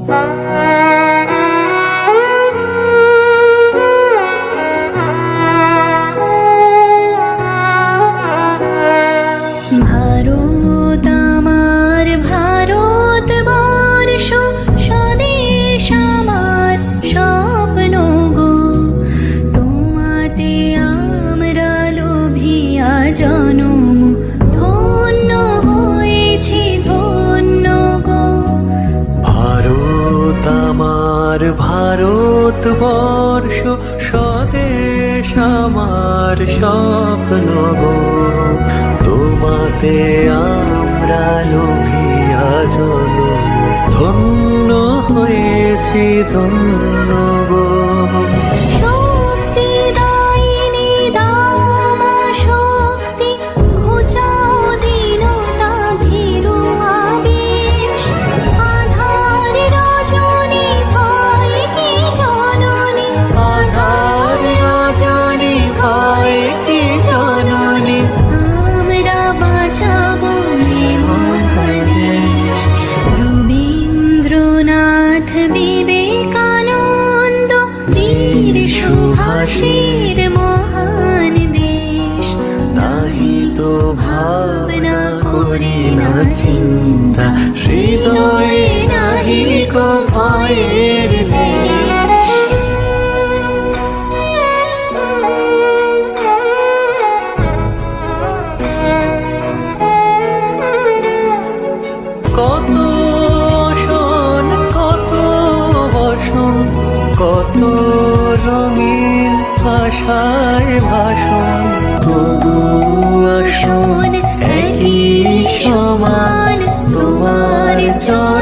ভারত আমার ভারতবর্ষ, স্বদেশ আমার স্বপ্ন গো। তোমাতে আমরা লোভিয়া জনম, ধন্য হয়েছি ধন্য গো। ভারত আমার ভারতবর্ষ, স্বদেশ আমার স্বপ্ন গো। তোমাতে আমরা লোভিয়া জনম, ধন্য হয়েছি ধন্য গো। শক্তি দায়িনী দামা শক্তি, ঘুচাও দীনতা ভীরু আবেশ। আধার রজনী ভয় কি জননী, আধার রজনী ভয় কি জননী। আমরা বাঁচাবো এ মহাদেশ। রবীন্দ্রনাথ বিবেকানন্দ বীর সুভাষের মহান দেশ। নাহি তো ভাবনা করি না চিন্তা, হৃদয়ে নাহি কো ভয়ের লেশ। কত শোন কত বসন, কত রঙিন ভাষায় ভাষণ, তবু আসন একই সমান তোমার চরণ।